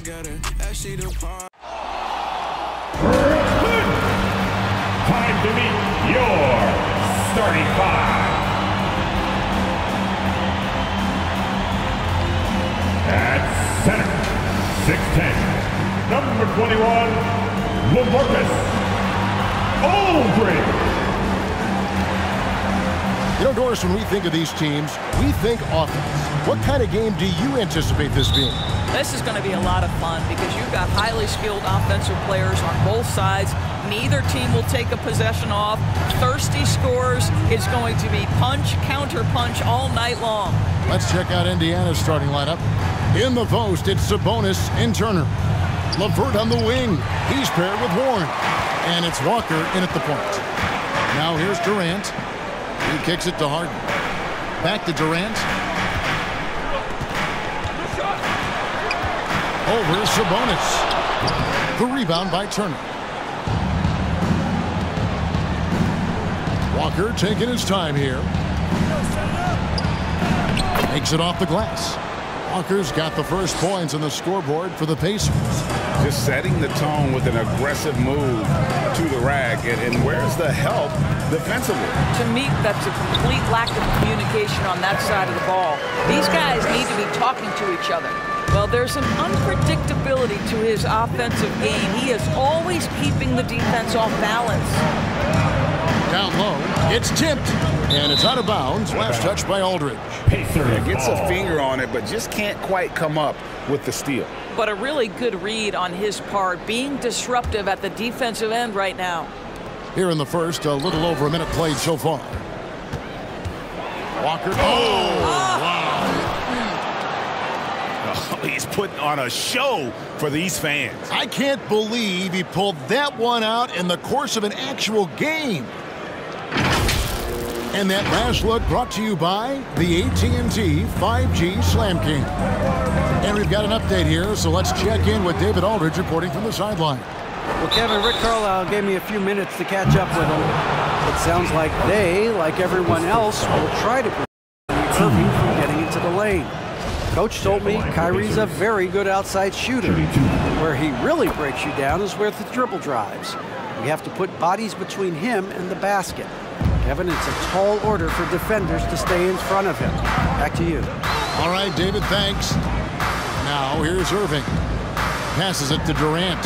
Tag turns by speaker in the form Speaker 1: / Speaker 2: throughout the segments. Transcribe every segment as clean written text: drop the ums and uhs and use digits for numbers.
Speaker 1: Time to meet your starting five. At center, 6'10", number 21, LaMarcus Aldridge.
Speaker 2: You know, Doris, when we think of these teams, we think offense. What kind of game do you anticipate this being?
Speaker 3: This is going to be a lot of fun because you've got highly skilled offensive players on both sides. Neither team will take a possession off. Thirsty scores. It's going to be punch, counter punch all night long.
Speaker 2: Let's check out Indiana's starting lineup. In the post, it's Sabonis and Turner. LeVert on the wing. He's paired with Warren. And it's Walker in at the point. Now here's Durant. He kicks it to Harden. Back to Durant. Over Sabonis. The rebound by Turner. Walker taking his time here. Makes it off the glass. Walker's got the first points on the scoreboard for the Pacers.
Speaker 4: Just setting the tone with an aggressive move to the rack. And where's the help defensively?
Speaker 3: To me, that's a complete lack of communication on that side of the ball. These guys need to be talking to each other. Well, there's an unpredictability to his offensive game. He is always keeping the defense off balance.
Speaker 2: Down low, it's tipped, and it's out of bounds. Last touch by Aldridge.
Speaker 4: Yeah, gets a finger on it, but just can't quite come up with the steal.
Speaker 3: But a really good read on his part, being disruptive at the defensive end right now.
Speaker 2: Here in the first, a little over a minute played so far. Walker. Wow.
Speaker 4: He's putting on a show for these fans.
Speaker 2: I can't believe he pulled that one out in the course of an actual game. And that last look brought to you by the AT&T 5G Slam King. And we've got an update here, so let's check in with David Aldridge reporting from the sideline.
Speaker 5: Well, Kevin, Rick Carlisle gave me a few minutes to catch up with him. It sounds like they, like everyone else, will try to prevent Irving from getting into the lane. Coach told me Kyrie's a very good outside shooter. Where he really breaks you down is with the dribble drives. You have to put bodies between him and the basket. Kevin, it's a tall order for defenders to stay in front of him. Back to you.
Speaker 2: All right, David, thanks. Now here's Irving. Passes it to Durant.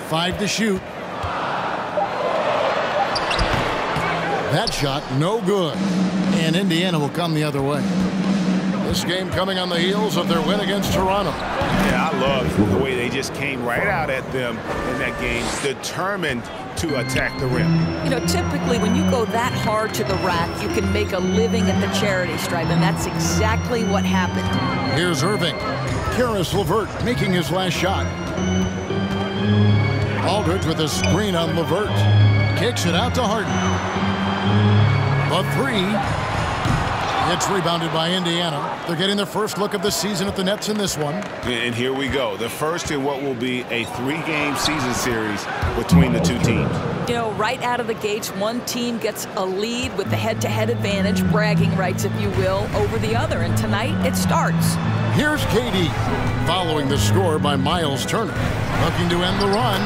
Speaker 2: Five to shoot. That shot, no good. And Indiana will come the other way. This game coming on the heels of their win against Toronto.
Speaker 4: Yeah, I love the way they just came right out at them in that game, determined to attack the rim.
Speaker 3: You know, typically when you go that hard to the rack, you can make a living at the charity stripe, and that's exactly what happened.
Speaker 2: Here's Irving. Karis LeVert making his last shot. Aldridge with a screen on LeVert. Kicks it out to Harden. The three. It's rebounded by Indiana. They're getting their first look of the season at the Nets in this one.
Speaker 4: And here we go. The first in what will be a 3-game season series between the two teams.
Speaker 3: You know, right out of the gates, one team gets a lead with the head-to-head advantage, bragging rights, if you will, over the other. And tonight, it starts.
Speaker 2: Here's KD, following the score by Miles Turner. Looking to end the run,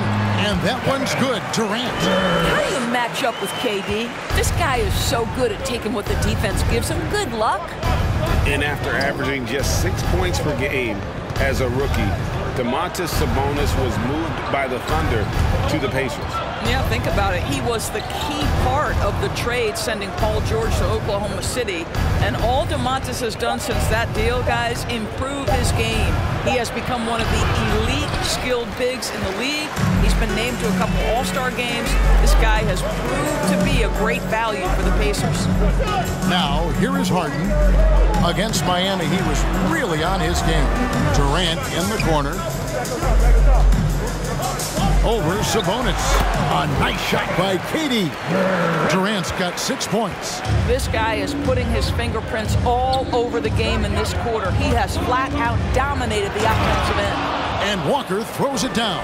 Speaker 2: and that one's good. Durant.
Speaker 3: How do you match up with KD? This guy is so good at taking what the defense gives him. Good luck.
Speaker 4: And after averaging just 6 points per game as a rookie, Domantas Sabonis was moved by the Thunder to the Pacers.
Speaker 3: Yeah, think about it. He was the key part of the trade sending Paul George to Oklahoma City. And all Domantas has done since that deal, guys, improve his game. He has become one of the elite skilled bigs in the league. He's been named to a couple All-Star games. This guy has proved to be a great value for the Pacers.
Speaker 2: Now, here is Harden. Against Miami, he was really on his game. Durant in the corner. Over Sabonis. A nice shot by KD. Durant's got 6 points.
Speaker 3: This guy is putting his fingerprints all over the game in this quarter. He has flat out dominated the offensive end.
Speaker 2: And Walker throws it down.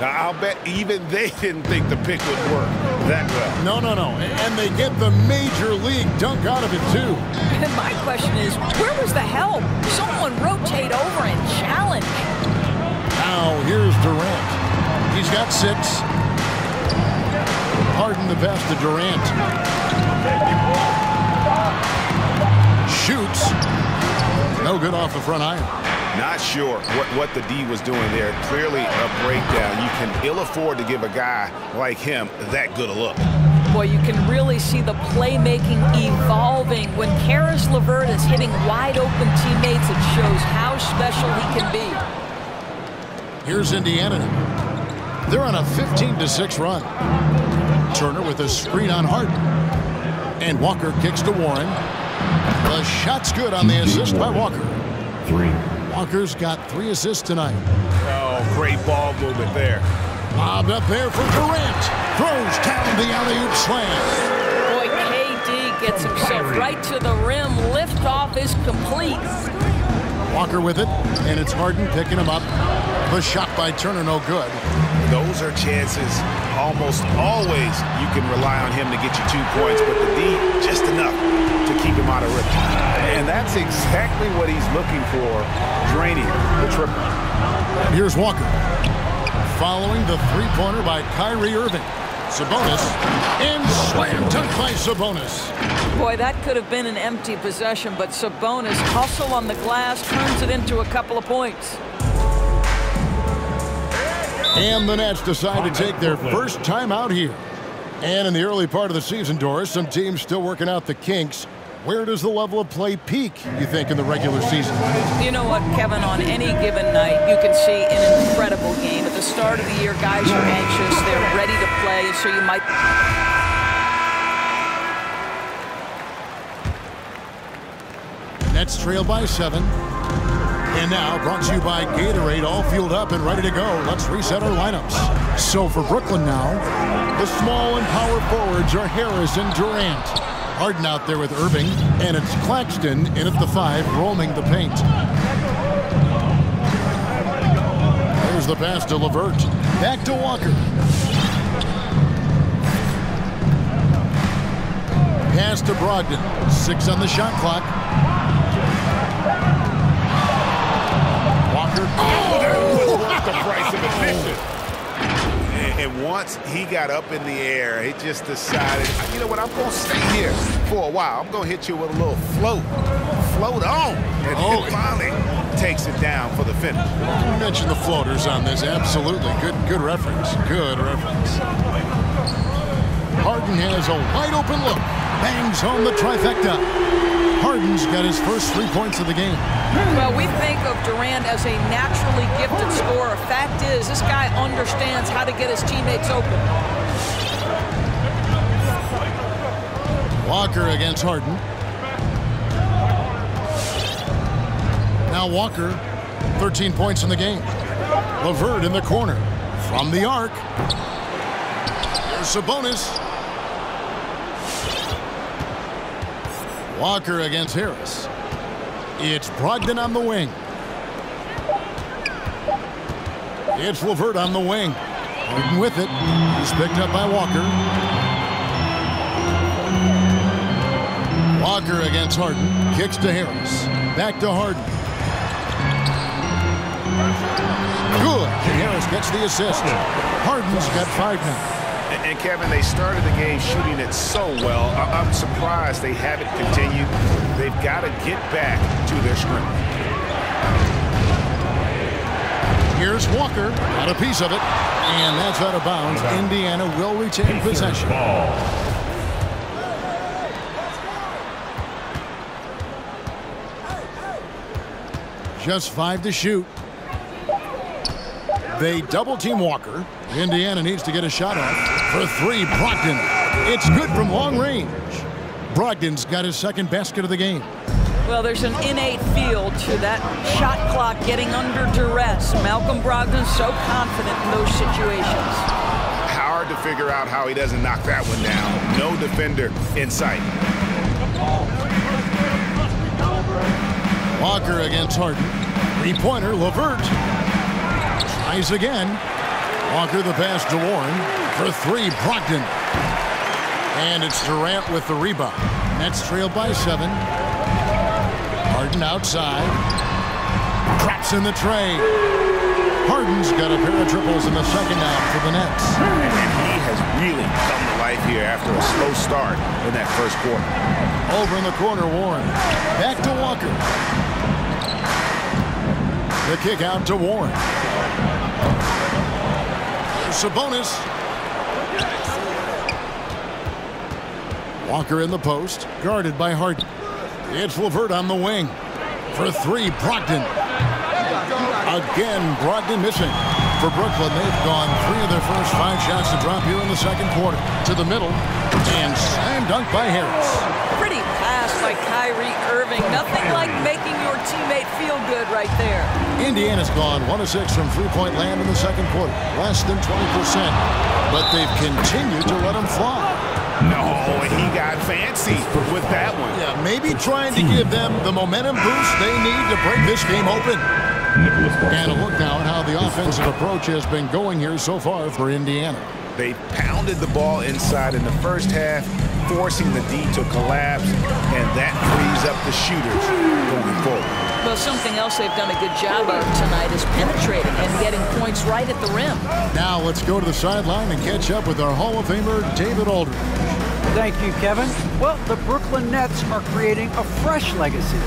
Speaker 4: I'll bet even they didn't think the pick would work that well.
Speaker 2: No. And they get the major league dunk out of it, too.
Speaker 3: And my question is, where was the help? Someone rotate over and challenge.
Speaker 2: Now, here's Durant. He's got 6. Harden the pass to Durant. Shoots. No good off the front iron.
Speaker 4: Not sure what the D was doing there. Clearly a breakdown. You can ill afford to give a guy like him that good a look.
Speaker 3: Boy, you can really see the playmaking evolving. When Karis LeVert is hitting wide open teammates, it shows how special he can be.
Speaker 2: Here's Indiana. They're on a 15-6 run. Turner with a screen on Harden. And Walker kicks to Warren. The shot's good on the assist by Walker.
Speaker 1: 3.
Speaker 2: Walker's got 3 assists tonight.
Speaker 4: Oh, great ball movement there.
Speaker 2: Lobbed up there for Durant. Throws down the alley-oop slam.
Speaker 3: Boy, KD gets himself right to the rim. Liftoff is complete.
Speaker 2: Walker with it, and it's Harden picking him up. The shot by Turner, no good.
Speaker 4: Those are chances almost always you can rely on him to get you 2 points, but the D, just enough to keep him out of rhythm. And that's exactly what he's looking for, draining the triple.
Speaker 2: And here's Walker. Following the three-pointer by Kyrie Irving. Sabonis, and slam dunk by Sabonis.
Speaker 3: Boy, that could have been an empty possession, but Sabonis hustle on the glass, turns it into a couple of points.
Speaker 2: And the Nets decide to take their first time out here. And in the early part of the season, Doris, some teams still working out the kinks. Where does the level of play peak, you think, in the regular season?
Speaker 3: You know what, Kevin, on any given night, you can see an incredible game. At the start of the year, guys are anxious, they're ready to play, so you might...
Speaker 2: Nets trail by 7. And now, brought to you by Gatorade, all fueled up and ready to go. Let's reset our lineups. So for Brooklyn now, the small and power forwards are Harris and Durant. Harden out there with Irving, and it's Claxton in at the 5, roaming the paint. There's the pass to LeVert. Back to Walker. Pass to Brogdon. 6 on the shot clock. Walker.
Speaker 4: Oh, that was worth the price of admission. And once he got up in the air, he just decided, you know what, I'm going to stay here for a while. I'm going to hit you with a little float. Float on. And he finally takes it down for the finish.
Speaker 2: You mentioned the floaters on this. Absolutely. Good reference. Good reference. Harden has a wide open look. Bangs home the trifecta. Harden's got his first 3 points of the game.
Speaker 3: Well, we think of Durant as a naturally gifted scorer. Fact is, this guy understands how to get his teammates open.
Speaker 2: Walker against Harden. Now Walker, 13 points in the game. LeVert in the corner. From the arc. Here's Sabonis. Walker against Harris. It's Brogdon on the wing. It's LeVert on the wing. Harden with it. He's picked up by Walker. Walker against Harden. Kicks to Harris. Back to Harden. Good. And Harris gets the assist. Harden's got 5 now.
Speaker 4: And Kevin, they started the game shooting it so well. I'm surprised they haven't continued. They've got to get back to their scrimmage.
Speaker 2: Here's Walker. Got a piece of it. And that's out of bounds. Indiana will retain possession. Just 5 to shoot. They double-team Walker. Indiana needs to get a shot off. For 3, Brogdon. It's good from long range. Brogdon's got his second basket of the game.
Speaker 3: Well, there's an innate feel to that shot clock getting under duress. Malcolm Brogdon's so confident in those situations.
Speaker 4: Hard to figure out how he doesn't knock that one down. No defender in sight.
Speaker 2: Walker against Harden. 3-pointer, LeVert. Tries again. Walker the pass to Warren. For three, Brogdon. And it's Durant with the rebound. Nets trailed by 7. Harden outside. Traps in the tray. Harden's got a pair of triples in the second half for the Nets.
Speaker 4: And he has really come to life here after a slow start in that first quarter.
Speaker 2: Over in the corner, Warren. Back to Walker. The kick out to Warren. Sabonis. Walker in the post, guarded by Harden. It's LeVert on the wing. For three, Brogdon. Again, Brogdon missing. For Brooklyn, they've gone 3 of their first 5 shots to drop here in the second quarter. To the middle, and slam dunk by Harris.
Speaker 3: Pretty pass by Kyrie Irving. Nothing like making your teammate feel good right there.
Speaker 2: Indiana's gone 1 of 6 from three-point land in the second quarter. Less than 20%. But they've continued to let them fly.
Speaker 4: No, he got fancy with that one.
Speaker 2: Yeah, maybe trying to give them the momentum boost they need to break this game open. And a look now at how the offensive approach has been going here so far for Indiana.
Speaker 4: They pounded the ball inside in the first half, forcing the D to collapse, and that frees up the shooters going forward.
Speaker 3: Well, something else they've done a good job of tonight is penetrating and getting points right at the rim.
Speaker 2: Now let's go to the sideline and catch up with our Hall of Famer, David Aldridge.
Speaker 5: Thank you, Kevin. Well, the Brooklyn Nets are creating a fresh legacy.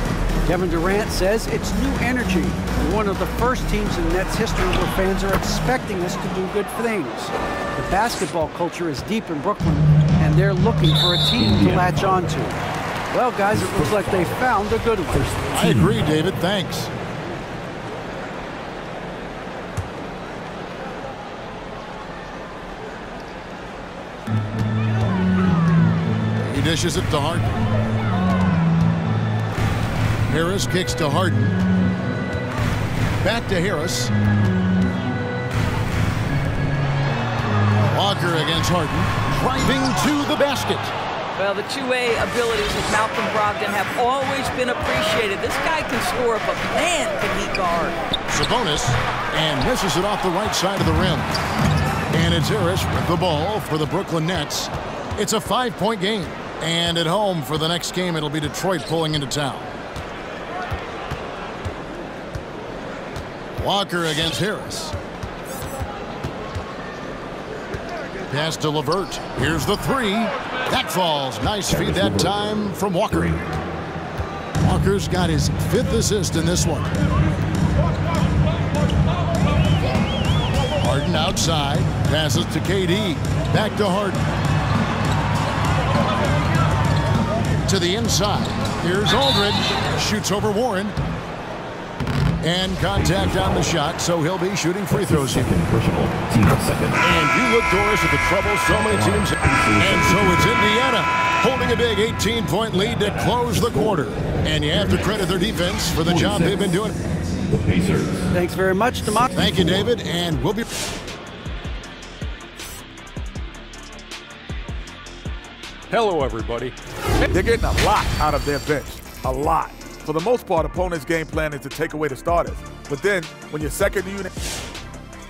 Speaker 5: Kevin Durant says it's new energy. We're one of the first teams in Nets history where fans are expecting us to do good things. The basketball culture is deep in Brooklyn, and they're looking for a team to latch on to. Well, guys, it looks like they found a good one.
Speaker 2: I agree, David. Thanks. He dishes it to Harden. Harris kicks to Harden. Back to Harris. Walker against Harden. Driving to the basket.
Speaker 3: Well, the two-way abilities of Malcolm Brogdon have always been appreciated. This guy can score, but man, can he guard.
Speaker 2: Sabonis, and misses it off the right side of the rim. And it's Harris with the ball for the Brooklyn Nets. It's a 5-point game. And at home for the next game, it'll be Detroit pulling into town. Walker against Harris. Pass to LeVert. Here's the three. That falls. Nice feed that time from Walker. Walker's got his 5th assist in this one. Harden outside. Passes to KD. Back to Harden. To the inside. Here's Aldridge. Shoots over Warren. And contact on the shot, so he'll be shooting free throws here. And you look, Doris, at the trouble so many teams. And so it's Indiana holding a big 18-point lead to close the quarter. And you have to credit their defense for the job they've been doing.
Speaker 5: Thanks very much, Demar.
Speaker 2: Thank you, David, and we'll be...
Speaker 6: Hello, everybody.
Speaker 7: They're getting a lot out of their bench. A lot. For the most part, opponents' game plan is to take away the starters. But then, when your second unit...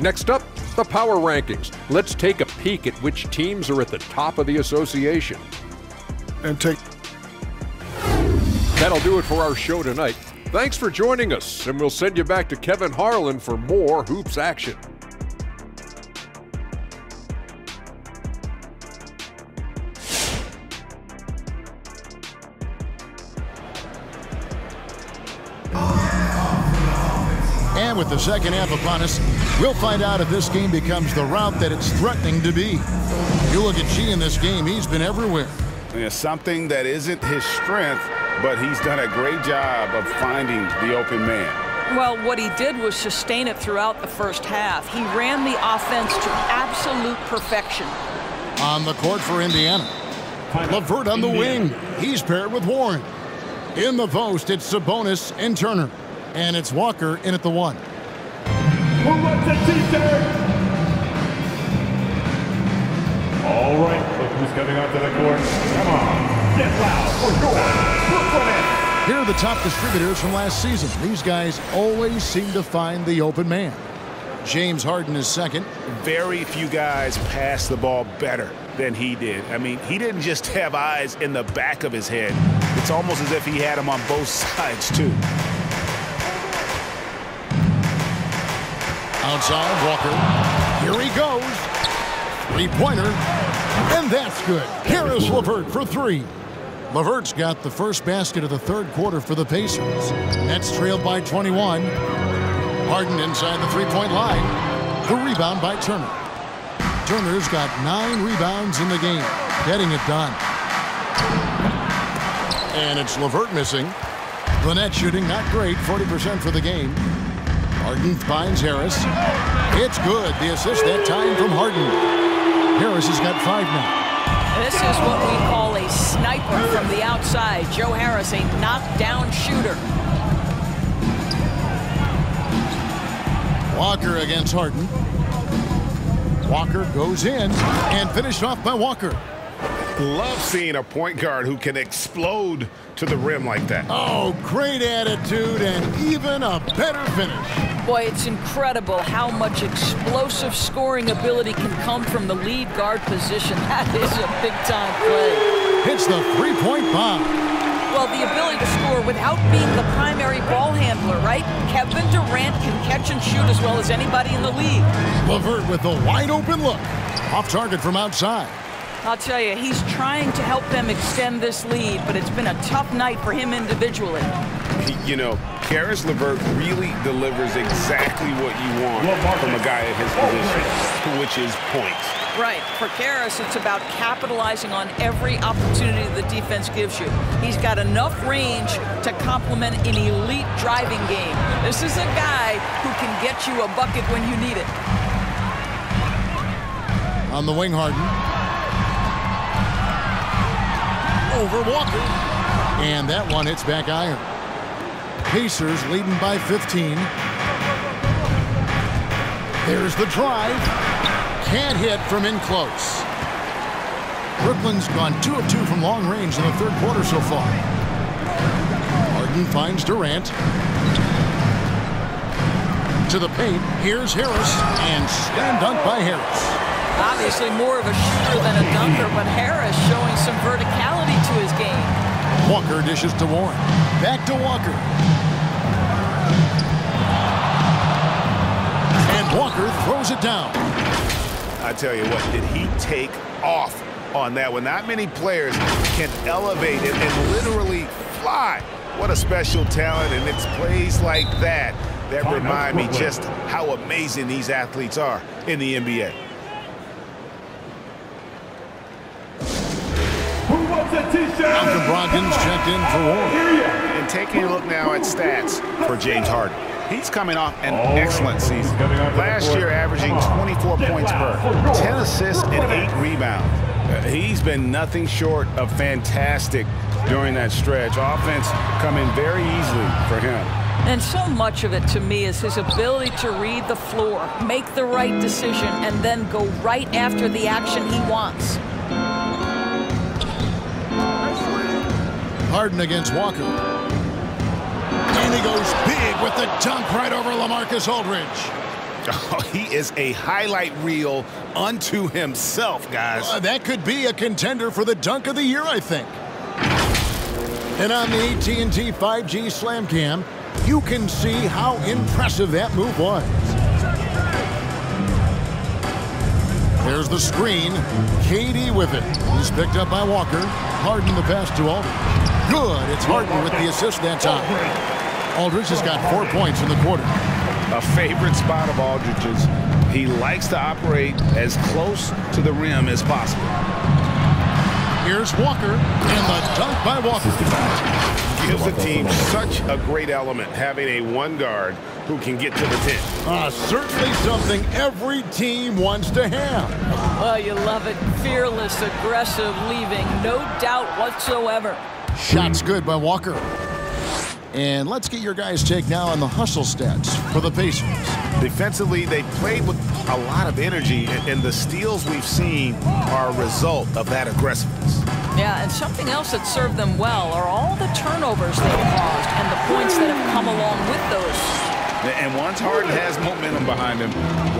Speaker 6: Next up, the power rankings. Let's take a peek at which teams are at the top of the association.
Speaker 7: And take...
Speaker 6: That'll do it for our show tonight. Thanks for joining us, and we'll send you back to Kevin Harlan for more hoops action.
Speaker 2: And with the second half upon us, we'll find out if this game becomes the route that it's threatening to be. You look at G in this game, he's been everywhere.
Speaker 4: Yeah, something that isn't his strength, but he's done a great job of finding the open man.
Speaker 3: Well, what he did was sustain it throughout the first half. He ran the offense to absolute perfection.
Speaker 2: On the court for Indiana. LeVert on the wing. He's paired with Warren. In the post, it's Sabonis and Turner. And it's Walker in at the 1.
Speaker 1: Who wants a t-shirt? All right, look who's coming onto the court. Come on, get loud for your Brooklyn Nets.
Speaker 2: Here are the top distributors from last season. These guys always seem to find the open man. James Harden is second.
Speaker 4: Very few guys pass the ball better than he did. I mean, he didn't just have eyes in the back of his head. It's almost as if he had them on both sides, too.
Speaker 2: Outside, Walker. Here he goes. Three-pointer. And that's good. Harris LeVert for three. LeVert's got the first basket of the third quarter for the Pacers. Nets trailed by 21. Harden inside the three-point line. The rebound by Turner. Turner's got 9 rebounds in the game, getting it done. And it's LeVert missing. The net shooting not great, 40% for the game. Harden finds Harris. It's good. The assist that time from Harden. Harris has got 5 now.
Speaker 3: This is what we call a sniper from the outside. Joe Harris, a knockdown shooter.
Speaker 2: Walker against Harden. Walker goes in and finished off by Walker.
Speaker 4: Love seeing a point guard who can explode to the rim like that.
Speaker 2: Oh, great attitude and even a better finish.
Speaker 3: Boy, it's incredible how much explosive scoring ability can come from the lead guard position. That is a big-time play.
Speaker 2: Hits the three-point bomb.
Speaker 3: Well, the ability to score without being the primary ball handler, right? Kevin Durant can catch and shoot as well as anybody in the league.
Speaker 2: LeVert with a wide-open look. Off target from outside.
Speaker 3: I'll tell you, he's trying to help them extend this lead, but it's been a tough night for him individually.
Speaker 4: You know, Caris LeVert really delivers exactly what you want from a guy at his position, which is points.
Speaker 3: Right. For Caris, it's about capitalizing on every opportunity the defense gives you. He's got enough range to complement an elite driving game. This is a guy who can get you a bucket when you need it.
Speaker 2: On the wing, Harden. Over Walker. And that one hits back iron. Pacers leading by 15. There's the drive. Can't hit from in close. Brooklyn's gone 2 of 2 from long range in the third quarter so far. Harden finds Durant. To the paint. Here's Harris. And slam dunk by Harris.
Speaker 3: Obviously more of a shooter than a dunker, but Harris showing some verticality to his game.
Speaker 2: Walker dishes to Warren. Back to Walker. And Walker throws it down.
Speaker 4: I tell you what, did he take off on that one? Not many players can elevate it and literally fly. What a special talent, and it's plays like that that remind me just how amazing these athletes are in the NBA.
Speaker 2: Malcolm Brogdon's checked in for Warren.
Speaker 4: And taking a look now at stats for James Harden. He's coming off an excellent season. Last year averaging 24 points per, 10 assists and 8 rebounds. He's been nothing short of fantastic during that stretch. Offense coming very easily for him.
Speaker 3: And so much of it to me is his ability to read the floor, make the right decision, and then go right after the action he wants.
Speaker 2: Harden against Walker. And he goes big with the dunk right over LaMarcus Aldridge.
Speaker 4: Oh, he is a highlight reel unto himself, guys.
Speaker 2: That could be a contender for the dunk of the year, I think. And on the AT&T 5G Slam Cam, you can see how impressive that move was. There's the screen. KD with it. He's picked up by Walker. Harden the pass to Aldridge. Good. It's Harden with the assist that time. Aldridge has got 4 points in the quarter.
Speaker 4: A favorite spot of Aldridge's. He likes to operate as close to the rim as possible.
Speaker 2: Here's Walker, and the dunk by Walker.
Speaker 4: Gives the team such a great element, having a one guard who can get to the 10.
Speaker 2: Certainly something every team wants to have.
Speaker 3: Well, you love it. Fearless, aggressive, leaving. No doubt whatsoever.
Speaker 2: Shots good by Walker. And let's get your guys' take now on the hustle stats for the Pacers.
Speaker 4: Defensively, they played with a lot of energy, and the steals we've seen are a result of that aggressiveness.
Speaker 3: Yeah, and something else that served them well are all the turnovers they've caused and the points that have come along with those.
Speaker 4: And once Harden has momentum behind him,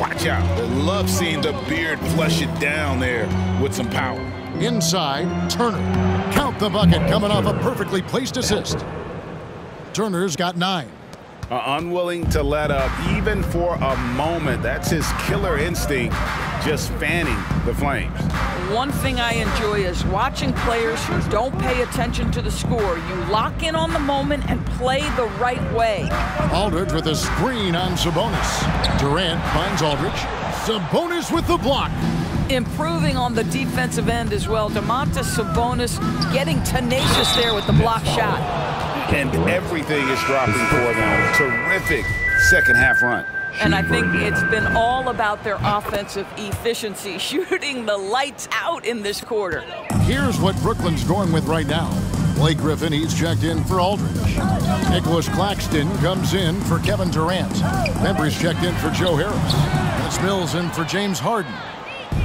Speaker 4: watch out. I love seeing the beard flush it down there with some power.
Speaker 2: Inside, Turner. Count the bucket coming off a perfectly placed assist. Turner's got 9.
Speaker 4: Unwilling to let up even for a moment. That's his killer instinct, just fanning the flames.
Speaker 3: One thing I enjoy is watching players who don't pay attention to the score. You lock in on the moment and play the right way.
Speaker 2: Aldridge with a screen on Sabonis. Durant finds Aldridge. Sabonis with the block.
Speaker 3: Improving on the defensive end as well. Domantas Sabonis getting tenacious there with the block shot.
Speaker 4: And everything is dropping for them. Terrific second half run.
Speaker 3: And I think it's been all about their offensive efficiency, shooting the lights out in this quarter.
Speaker 2: Here's what Brooklyn's going with right now. Blake Griffin, he's checked in for Aldridge. Nicholas Claxton comes in for Kevin Durant. Members checked in for Joe Harris. Dennis Mills in for James Harden.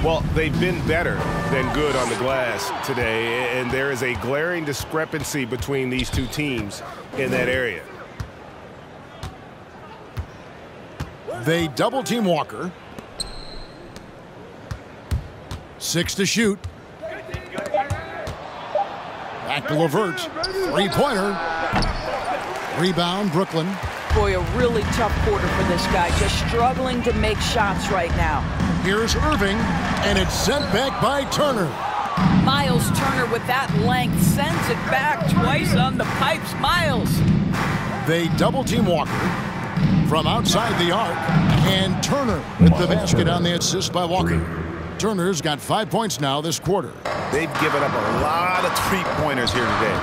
Speaker 4: Well, they've been better than good on the glass today, and there is a glaring discrepancy between these two teams in that area.
Speaker 2: They double-team Walker. 6 to shoot. Back to LeVert. 3-pointer. Rebound, Brooklyn.
Speaker 3: Boy, a really tough quarter for this guy. Just struggling to make shots right now.
Speaker 2: Here's Irving, and it's sent back by Turner.
Speaker 3: Miles Turner with that length sends it back twice on the pipes. Miles.
Speaker 2: They double-team Walker from outside the arc, and Turner with the basket on the assist by Walker. Turner's got 5 points now this quarter.
Speaker 4: They've given up a lot of three-pointers here today.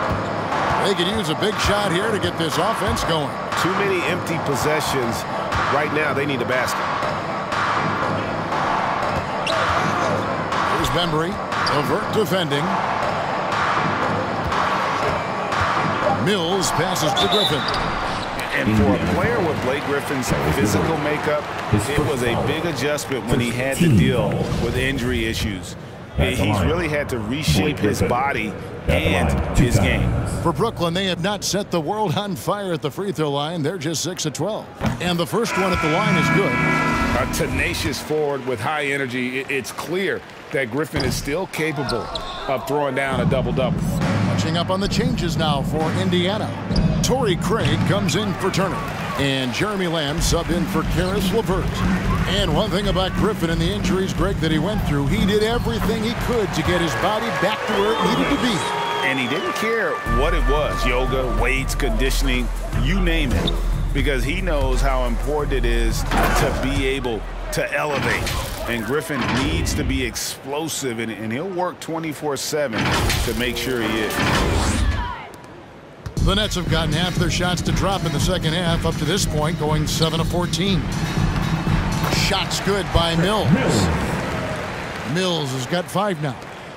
Speaker 2: They could use a big shot here to get this offense going.
Speaker 4: Too many empty possessions. Right now, they need a basket.
Speaker 2: Here's Bembry. LeVert defending. Mills passes to Griffin.
Speaker 4: And for a player with Blake Griffin's physical makeup, it was a big adjustment when he had to deal with injury issues. He's really had to reshape his body and his game.
Speaker 2: For Brooklyn, they have not set the world on fire at the free throw line. They're just 6 of 12. And the first one at the line is good.
Speaker 4: A tenacious forward with high energy. It's clear that Griffin is still capable of throwing down a double-double.
Speaker 2: Catching up on the changes now for Indiana. Torrey Craig comes in for Turner. And Jeremy Lamb subbed in for Karis LeVert. And one thing about Griffin and the injuries, Greg, that he went through, he did everything he could to get his body back to where it needed to be.
Speaker 4: And he didn't care what it was, yoga, weights, conditioning, you name it, because he knows how important it is to be able to elevate. And Griffin needs to be explosive, and he'll work 24/7 to make sure he is.
Speaker 2: The Nets have gotten half their shots to drop in the second half up to this point, going 7 of 14. Shots good by Mills. Mills has got 5 now.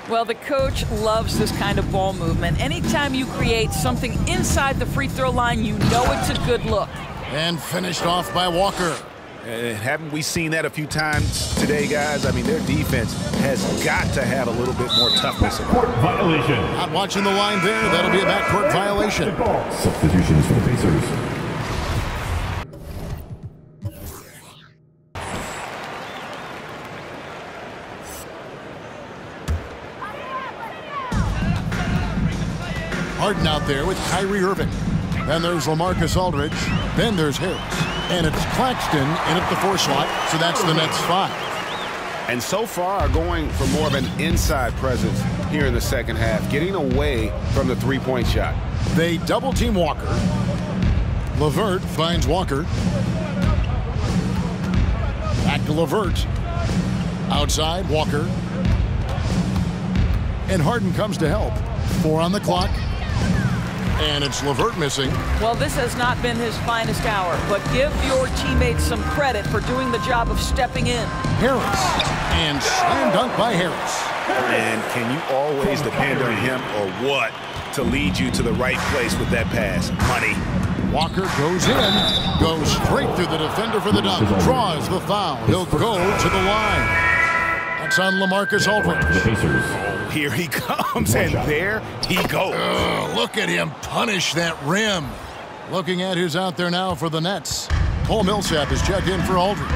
Speaker 3: Well, the coach loves this kind of ball movement. Anytime you create something inside the free throw line, you know it's a good look.
Speaker 2: And finished off by Walker.
Speaker 4: Haven't we seen that a few times today, guys? I mean, their defense has got to have a little bit more toughness.
Speaker 1: Court violation.
Speaker 2: Not watching the line there. That'll be a backcourt violation.
Speaker 1: Substitutions for the Pacers.
Speaker 2: Harden out there with Kyrie Irving. Then there's LaMarcus Aldridge. Then there's Harris. And it's Claxton in at the 4 slot, so that's the Nets 5.
Speaker 4: And so far going for more of an inside presence here in the second half, getting away from the three-point shot.
Speaker 2: They double-team Walker. LeVert finds Walker. Back to LeVert. Outside, Walker. And Harden comes to help. 4 on the clock. And it's LeVert missing.
Speaker 3: Well, this has not been his finest hour, but give your teammates some credit for doing the job of stepping in.
Speaker 2: Harris. And slam dunk by Harris.
Speaker 4: And can you always depend on him or what to lead you to the right place with that pass? Money.
Speaker 2: Walker goes in. Goes straight through the defender for the dunk. Draws the foul. He'll go to the line. That's on LaMarcus Aldridge.
Speaker 1: The Pacers.
Speaker 4: Here he comes, and there he goes.
Speaker 2: Look at him punish that rim. Looking at who's out there now for the Nets. Paul Millsap is checked in for Aldridge.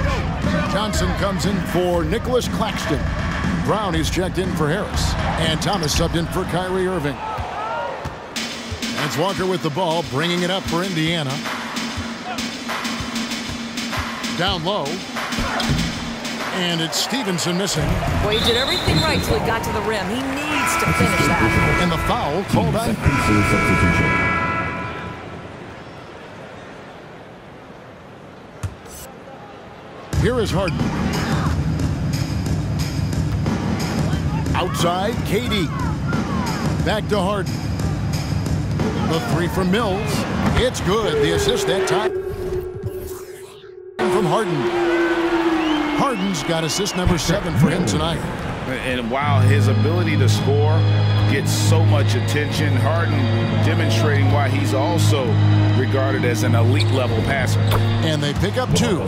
Speaker 2: Johnson comes in for Nicholas Claxton. Brown is checked in for Harris. And Thomas subbed in for Kyrie Irving. It's Walker with the ball, bringing it up for Indiana. Down low. And it's Stevenson missing.
Speaker 3: Well, he did everything right till he got to the rim. He needs to finish that.
Speaker 2: And the foul called on. Here is Harden. Outside, KD. Back to Harden. The three from Mills. It's good. The assist that time. From Harden. Harden's got assist number 7 for him tonight.
Speaker 4: And while his ability to score gets so much attention, Harden demonstrating why he's also regarded as an elite level passer.
Speaker 2: And they pick up 2.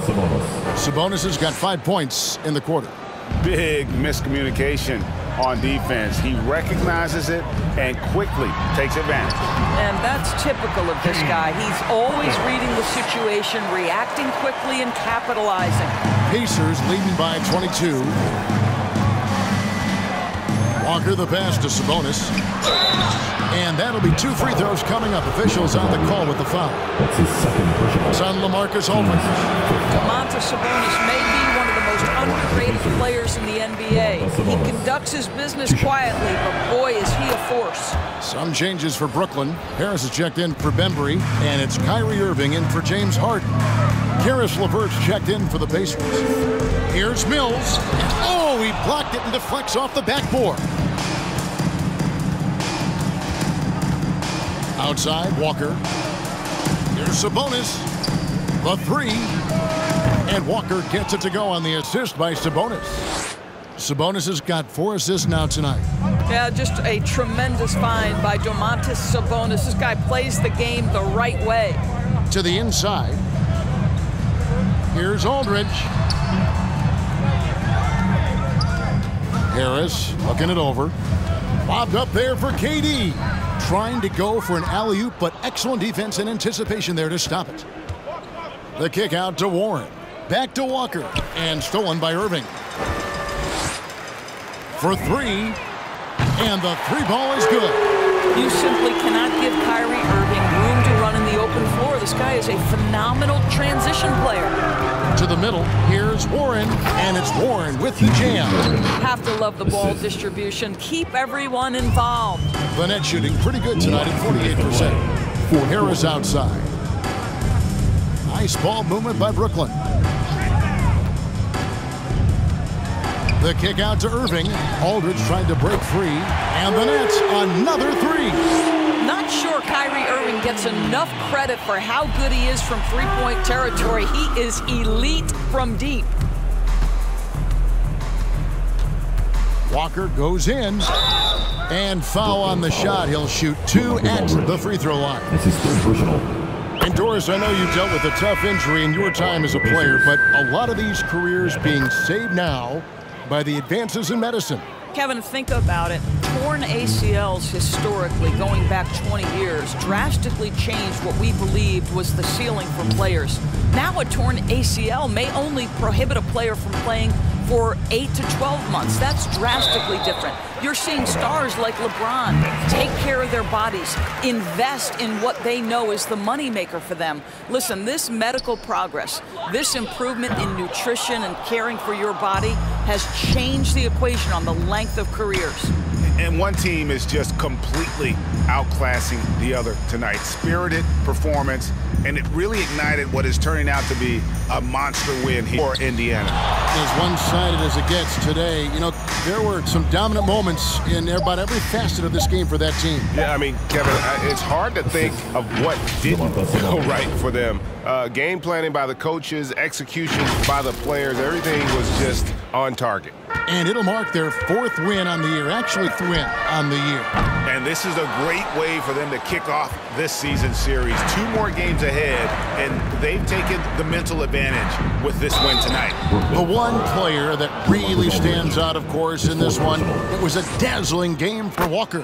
Speaker 2: Sabonis has got 5 points in the quarter.
Speaker 4: Big miscommunication on defense. He recognizes it and quickly takes advantage.
Speaker 3: And that's typical of this guy. He's always reading the situation, reacting quickly, and capitalizing.
Speaker 2: Pacers leading by 22. Walker the pass to Sabonis. And that'll be 2 free throws coming up. Officials on the call with the foul.
Speaker 1: That's his second personal.
Speaker 2: It's on LaMarcus Aldridge.
Speaker 3: Domantas Sabonis may be one of the most underrated players in the NBA. He conducts his business quietly, but boy, is he a force.
Speaker 2: Some changes for Brooklyn. Harris is checked in for Bembry, and it's Kyrie Irving in for James Harden. Karis LeVert's checked in for the Pacers. Here's Mills. Oh, he blocked it and deflects off the backboard. Outside, Walker. Here's Sabonis. The 3. And Walker gets it to go on the assist by Sabonis. Sabonis has got 4 assists now tonight.
Speaker 3: Yeah, just a tremendous find by Domantas Sabonis. This guy plays the game the right way.
Speaker 2: To the inside. Here's Aldridge. Harris looking it over. Lobbed up there for KD. Trying to go for an alley-oop, but excellent defense and anticipation there to stop it. The kick out to Warren. Back to Walker. And stolen by Irving. For 3. And the 3 ball is good.
Speaker 3: You simply cannot give Kyrie Irving room to run in the open floor. This guy is a phenomenal transition player.
Speaker 2: To the middle, here's Warren, and it's Warren with the jam.
Speaker 3: Have to love the ball distribution. Keep everyone involved.
Speaker 2: The net shooting pretty good tonight at 48%. Harris outside. Nice ball movement by Brooklyn. The kick out to Irving. Aldridge trying to break free. And the Nets, another 3.
Speaker 3: Not sure Kyrie Irving gets enough credit for how good he is from three-point territory. He is elite from deep.
Speaker 2: Walker goes in. And foul on the shot. He'll shoot 2 at the free throw line.
Speaker 1: That's his 3rd personal.
Speaker 2: And Doris, I know you dealt with a tough injury in your time as a player, but a lot of these careers being saved now by the advances in medicine.
Speaker 3: Kevin, think about it. Torn ACLs historically, going back 20 years, drastically changed what we believed was the ceiling for players. Now a torn ACL may only prohibit a player from playing for 8 to 12 months. That's drastically different. You're seeing stars like LeBron take care of their bodies, invest in what they know is the moneymaker for them. Listen, this medical progress, this improvement in nutrition and caring for your body has changed the equation on the length of careers.
Speaker 4: And one team is just completely outclassing the other tonight. Spirited performance, and it really ignited what is turning out to be a monster win here for Indiana.
Speaker 2: As one-sided as it gets today, you know, there were some dominant moments in about every facet of this game for that team.
Speaker 8: Yeah, I mean, Kevin, it's hard to think of what didn't go right for them. Game planning by the coaches, execution by the players, everything was just on target.
Speaker 2: And it'll mark their 4th win on the year, actually 5th win on the year.
Speaker 4: And this is a great way for them to kick off this season series. 2 more games ahead, and they've taken the mental advantage with this win tonight.
Speaker 2: The one player that really stands out, of course, in this one, it was a dazzling game for Walker.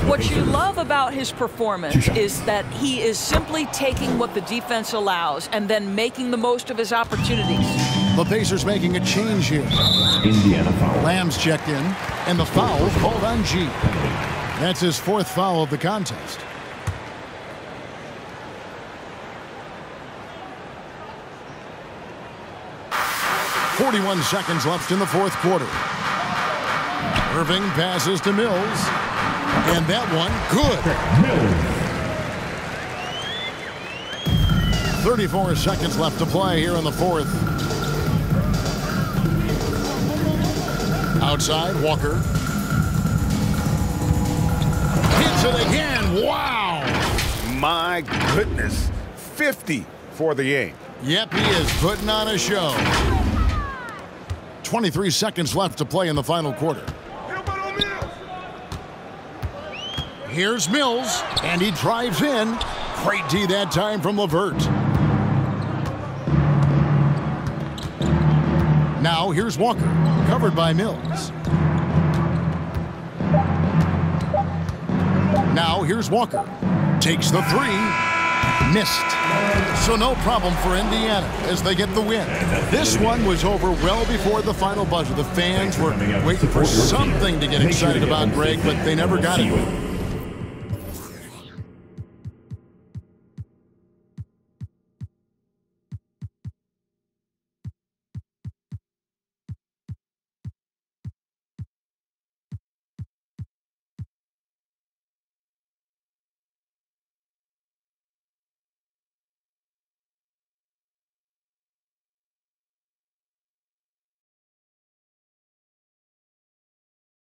Speaker 3: What you love about his performance is that he is simply taking what the defense allows and then making the most of his opportunities.
Speaker 2: The Pacers making a change here.
Speaker 1: Indiana foul.
Speaker 2: Lamb's checked in, and the foul called on G. That's his 4th foul of the contest. .41 seconds left in the 4th quarter. Irving passes to Mills, and that one good. 34 seconds left to play here in the 4th. Outside, Walker. Hits it again. Wow.
Speaker 4: My goodness. 50 for the game.
Speaker 2: Yep, he is putting on a show. 23 seconds left to play in the final quarter. Here's Mills, and he drives in. Great D that time from LeVert. Now here's Walker, covered by Mills. Now here's Walker. Takes the 3. Missed. So no problem for Indiana as they get the win. This one was over well before the final buzzer. The fans were waiting for something to get excited about, Greg, but they never got it.